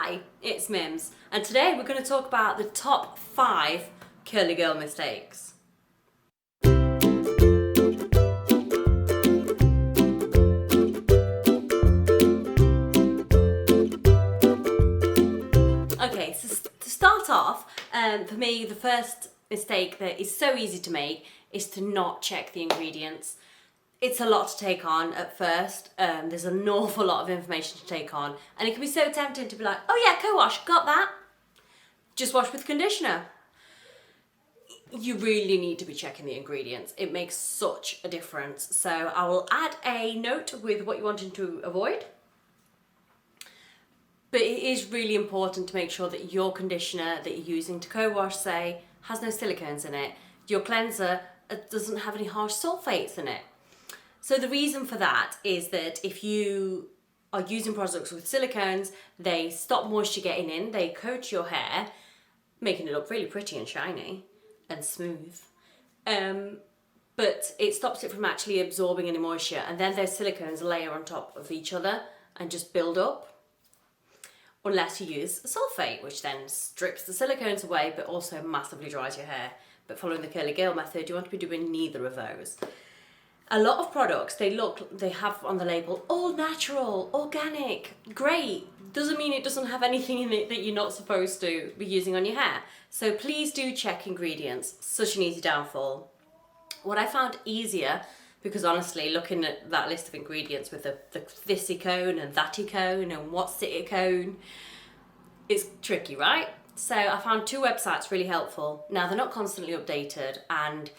Hi, it's Mims, and today we're going to talk about the top 5 curly girl mistakes. Okay, so to start off, for me the first mistake that is so easy to make is to not check the ingredients. It's a lot to take on at first. There's an awful lot of information to take on, and it can be so tempting to be like, oh yeah, co-wash, got that. Just wash with conditioner. You really need to be checking the ingredients. It makes such a difference. So I will add a note with what you're wanting to avoid. But it is really important to make sure that your conditioner that you're using to co-wash, say, has no silicones in it. Your cleanser doesn't have any harsh sulfates in it. So the reason for that is that if you are using products with silicones, they stop moisture getting in, they coat your hair, making it look really pretty and shiny and smooth. But it stops it from actually absorbing any moisture, and then those silicones layer on top of each other and just build up. Unless you use sulfate, which then strips the silicones away but also massively dries your hair. But following the curly girl method, you want to be doing neither of those. A lot of products, they have on the label, all natural, organic, great. Doesn't mean it doesn't have anything in it that you're not supposed to be using on your hair. So please do check ingredients, such an easy downfall. What I found easier, because honestly, looking at that list of ingredients with the thisicone and thaticone and what's siticone, it's tricky, right? So I found 2 websites really helpful. Now, they're not constantly updated, and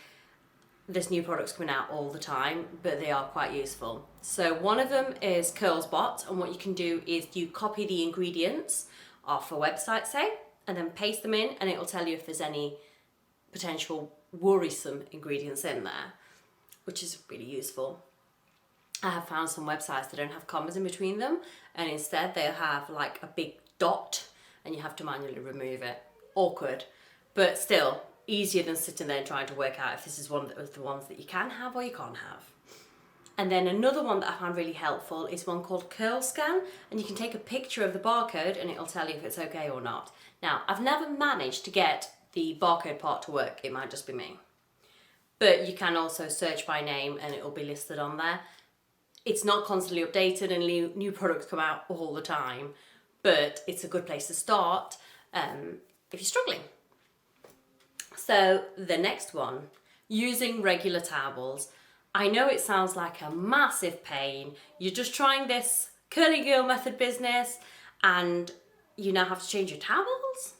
there's new products coming out all the time, but they are quite useful. So one of them is Curlsbot, and what you can do is you copy the ingredients off a website, say, and then paste them in, and it will tell you if there's any potential worrisome ingredients in there, which is really useful. I have found some websites that don't have commas in between them, and instead they'll have like a big dot, and you have to manually remove it. Awkward, but still easier than sitting there and trying to work out if this is one of the ones that you can have or you can't have. And then another one that I found really helpful is one called Curl Scan, and you can take a picture of the barcode and it'll tell you if it's okay or not. Now, I've never managed to get the barcode part to work, it might just be me. But you can also search by name and it will be listed on there. It's not constantly updated and new products come out all the time, but it's a good place to start if you're struggling. So the next one, using regular towels. I know it sounds like a massive pain. You're just trying this curly girl method business and you now have to change your towels.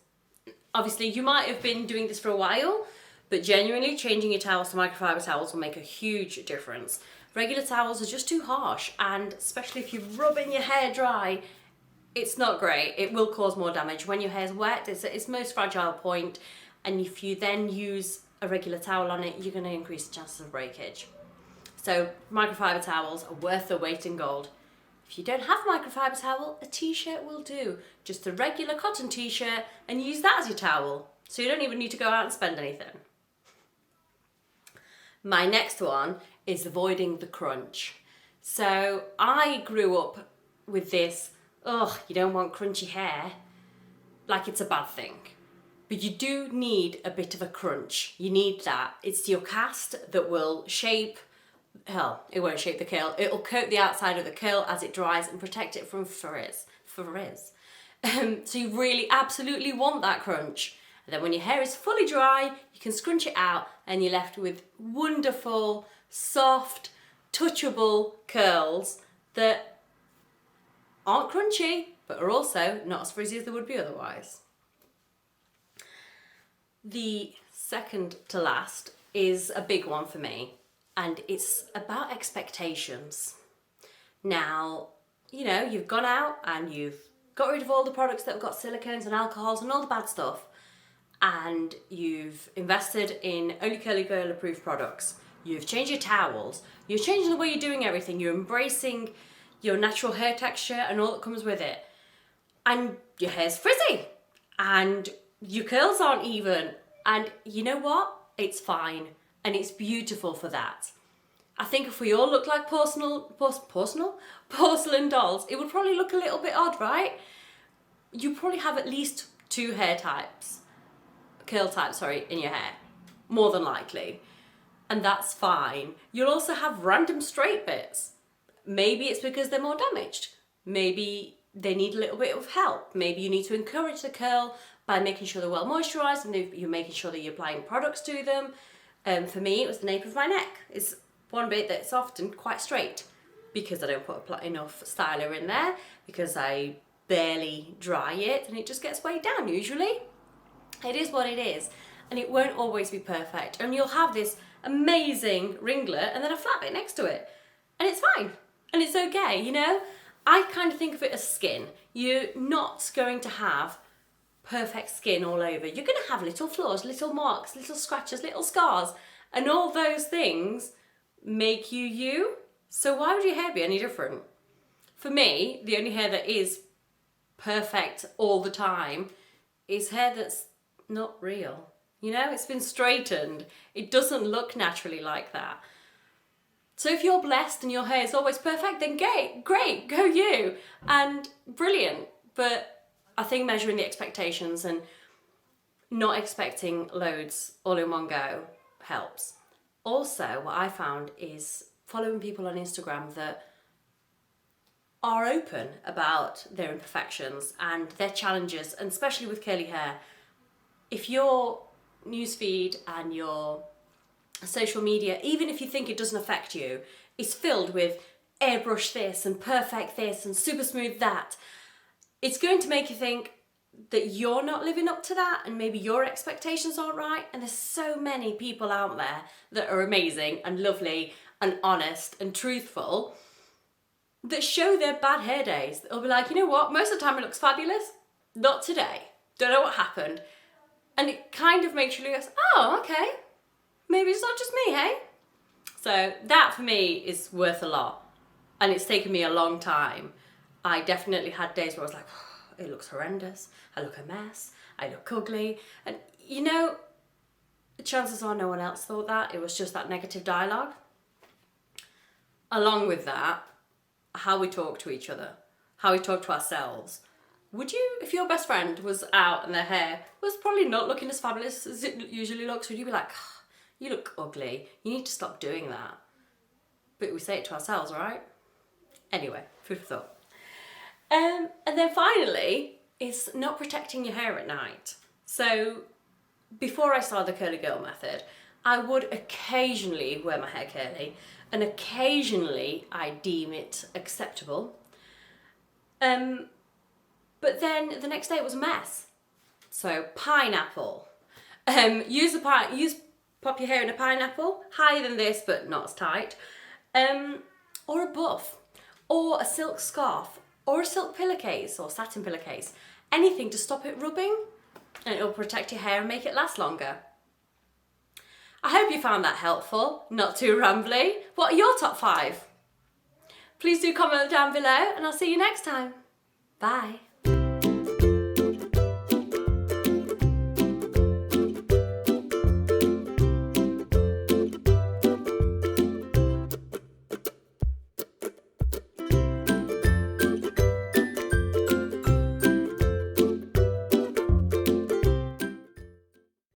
Obviously, you might have been doing this for a while, but genuinely changing your towels to microfiber towels will make a huge difference. Regular towels are just too harsh, and especially if you're rubbing your hair dry, it's not great. It will cause more damage. When your hair's wet, it's its most fragile point, and if you then use a regular towel on it, you're going to increase the chances of breakage. So microfiber towels are worth their weight in gold. If you don't have a microfiber towel, a t-shirt will do. Just a regular cotton t-shirt, and use that as your towel. So you don't even need to go out and spend anything. My next one is avoiding the crunch. So I grew up with this, you don't want crunchy hair, like it's a bad thing. But you do need a bit of a crunch. You need that. It's your cast that will shape, it won't shape the curl. It'll coat the outside of the curl as it dries and protect it from frizz. So you really absolutely want that crunch. And then when your hair is fully dry, you can scrunch it out and you're left with wonderful, soft, touchable curls that aren't crunchy, but are also not as frizzy as they would be otherwise. The second to last is a big one for me, and it's about expectations. Now, you've gone out and you've got rid of all the products that have got silicones and alcohols and all the bad stuff, and you've invested in only curly girl approved products. You've changed your towels, you're changing the way you're doing everything, you're embracing your natural hair texture and all that comes with it. And your hair's frizzy and your curls aren't even. And you know what? It's fine. And it's beautiful for that. I think if we all look like porcelain dolls, it would probably look a little bit odd, right? you probably have at least 2 curl types, in your hair, more than likely. And that's fine. You'll also have random straight bits. Maybe it's because they're more damaged. Maybe they need a little bit of help. Maybe you need to encourage the curl by making sure they're well moisturised and you're making sure that you're applying products to them. For me, it was the nape of my neck. It's one bit that's often quite straight because I don't put enough styler in there, because I barely dry it and it just gets weighed down usually. It is what it is, and it won't always be perfect. And you'll have this amazing ringlet and then a flat bit next to it, and it's fine and it's okay, you know. I kind of think of it as skin. You're not going to have perfect skin all over. You're going to have little flaws, little marks, little scratches, little scars, and all those things make you you. So why would your hair be any different? For me, the only hair that is perfect all the time is hair that's not real. You know, it's been straightened. It doesn't look naturally like that. So if you're blessed and your hair is always perfect, then great, go you. And brilliant. But I think measuring the expectations and not expecting loads all in one go helps. Also, what I found is following people on Instagram that are open about their imperfections and their challenges, and especially with curly hair. If your newsfeed and your social media, even if you think it doesn't affect you, is filled with airbrush this and perfect this and super smooth that, it's going to make you think that you're not living up to that and maybe your expectations aren't right. And there's so many people out there that are amazing and lovely and honest and truthful that show their bad hair days. They'll be like, you know what, most of the time it looks fabulous. Not today. Don't know what happened. And it kind of makes you go, oh, okay. Maybe it's not just me, hey? So that for me is worth a lot. And it's taken me a long time. I definitely had days where I was like, oh, it looks horrendous. I look a mess. I look ugly. And you know, chances are no one else thought that. It was just that negative dialogue. Along with that, how we talk to each other, how we talk to ourselves. Would you, if your best friend was out and their hair was probably not looking as fabulous as it usually looks, would you be like, oh, you look ugly, you need to stop doing that? But we say it to ourselves, right? Anyway, food for thought. And then finally, is not protecting your hair at night. So before I started the curly girl method, I would occasionally wear my hair curly, and occasionally I deem it acceptable. But then the next day it was a mess. So pineapple. Pop your hair in a pineapple, higher than this but not as tight. Or a buff, or a silk scarf, or a silk pillowcase or satin pillowcase. Anything to stop it rubbing, and it'll protect your hair and make it last longer. I hope you found that helpful, not too rambly. What are your top 5? Please do comment down below, and I'll see you next time. Bye.